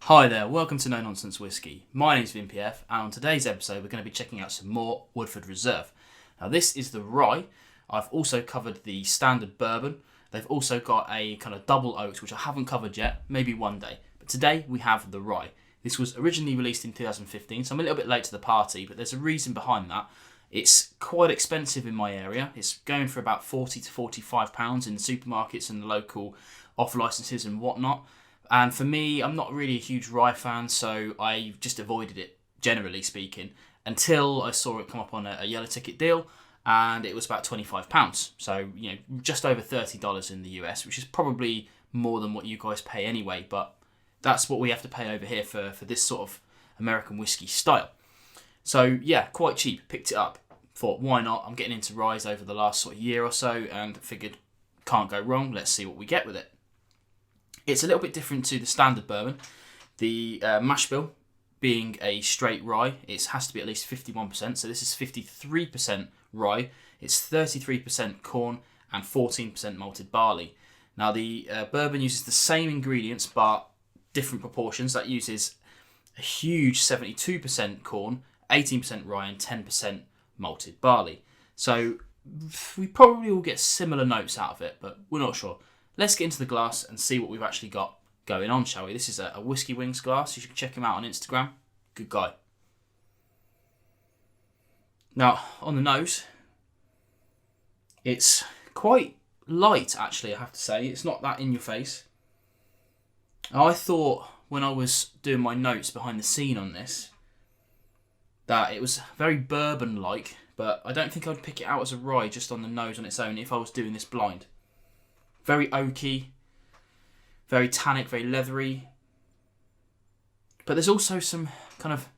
Hi there, welcome to Nonsense Whisky. My name is VinPF, and on today's episode we're going to be checking out some more Woodford Reserve. Now this is the rye. I've also covered the standard bourbon. They've also got a kind of double oaked, which I haven't covered yet, maybe one day. But today we have the rye. This was originally released in 2015, so I'm a little bit late to the party, but there's a reason behind that. It's quite expensive in my area. It's going for about £40 to £45 in the supermarkets and the local off licenses and whatnot. And for me, I'm not really a huge rye fan, so I just avoided it, generally speaking, until I saw it come up on a yellow ticket deal, and it was about £25. So, just over $30 in the US, which is probably more than what you guys pay anyway, but that's what we have to pay over here for this sort of American whiskey style. So, yeah, quite cheap. Picked it up. Thought, why not? I'm getting into ryes over the last sort of year or so, and figured, can't go wrong. Let's see what we get with it. It's a little bit different to the standard bourbon. The mash bill being a straight rye, it has to be at least 51%. So this is 53% rye. It's 33% corn and 14% malted barley. Now the bourbon uses the same ingredients but different proportions. That uses a huge 72% corn, 18% rye and 10% malted barley. So we probably will get similar notes out of it, but we're not sure. Let's get into the glass and see what we've actually got going on, shall we? This is a Whiskey Wings glass. You should check him out on Instagram. Good guy. Now, on the nose, it's quite light, actually, I have to say. It's not that in your face. I thought, when I was doing my notes behind the scene on this, that it was very bourbon-like, but I don't think I'd pick it out as a rye just on the nose on its own if I was doing this blind. Very oaky, very tannic, very leathery. But there's also some kind of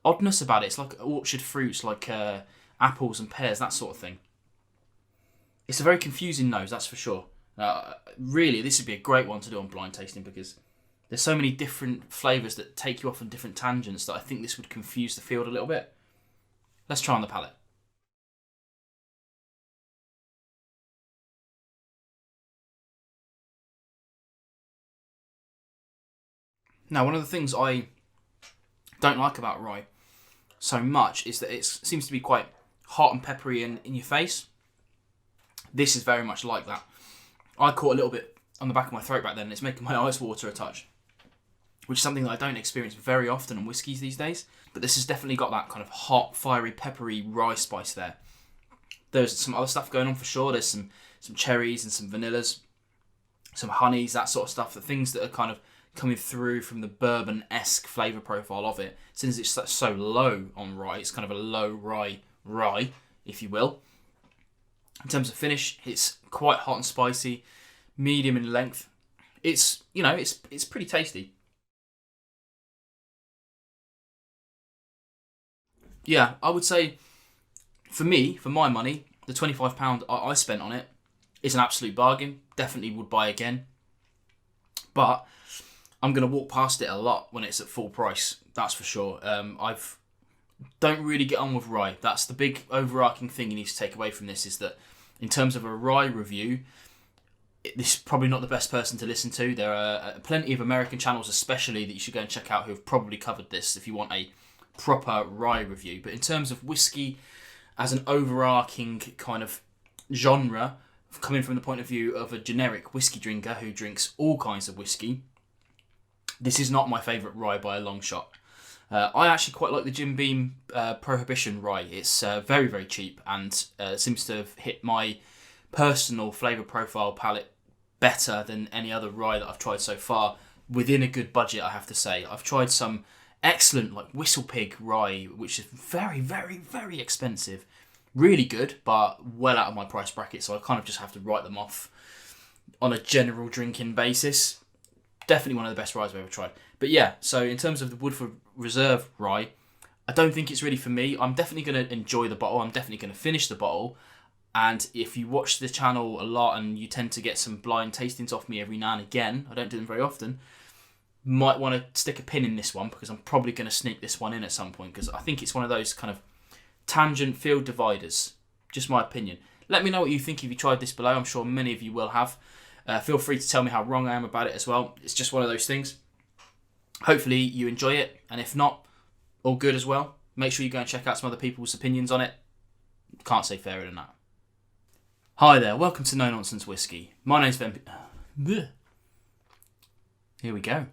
oddness about it. It's like orchard fruits, like apples and pears, that sort of thing. It's a very confusing nose, that's for sure. Really, this would be a great one to do on blind tasting because there's so many different flavours that take you off on different tangents that I think this would confuse the field a little bit. Let's try on the palate. Now, one of the things I don't like about rye so much is that it seems to be quite hot and peppery in your face. This is very much like that. I caught a little bit on the back of my throat back then, and it's making my eyes water a touch, which is something that I don't experience very often in whiskies these days. But this has definitely got that kind of hot, fiery, peppery rye spice there. There's some other stuff going on for sure. There's some cherries and some vanillas, some honeys, that sort of stuff. The things that are kind of coming through from the bourbon-esque flavour profile of it. Since it's so low on rye, it's kind of a low rye, if you will. In terms of finish, it's quite hot and spicy, medium in length. It's pretty tasty. Yeah, I would say, for me, for my money, the £25 I spent on it is an absolute bargain. Definitely would buy again. But I'm going to walk past it a lot when it's at full price, that's for sure. Don't really get on with rye. That's the big overarching thing you need to take away from this, is that in terms of a rye review, this is probably not the best person to listen to. There are plenty of American channels especially that you should go and check out who have probably covered this if you want a proper rye review. But in terms of whiskey as an overarching kind of genre, coming from the point of view of a generic whiskey drinker who drinks all kinds of whiskey, this is not my favourite rye by a long shot. I actually quite like the Jim Beam Prohibition rye. It's very, very cheap and seems to have hit my personal flavour profile palette better than any other rye that I've tried so far, within a good budget, I have to say. I've tried some excellent, like Whistle Pig rye, which is very, very, very expensive. Really good, but well out of my price bracket, so I kind of just have to write them off on a general drinking basis. Definitely one of the best ryes I've ever tried. But yeah, so in terms of the Woodford Reserve rye, I don't think it's really for me. I'm definitely going to enjoy the bottle. I'm definitely going to finish the bottle. And if you watch the channel a lot and you tend to get some blind tastings off me every now and again, I don't do them very often, might want to stick a pin in this one because I'm probably going to sneak this one in at some point because I think it's one of those kind of tangent field dividers. Just my opinion. Let me know what you think if you tried this below. I'm sure many of you will have. Feel free to tell me how wrong I am about it as well. It's just one of those things. Hopefully you enjoy it, and if not, all good as well. Make sure you go and check out some other people's opinions on it. Can't say fairer than that. Hi there, welcome to No Nonsense Whisky. My name's Ben. Here we go.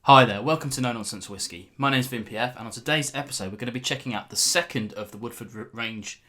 Hi there, welcome to No Nonsense Whisky. My name's Vin PF, and on today's episode we're going to be checking out the second of the Woodford range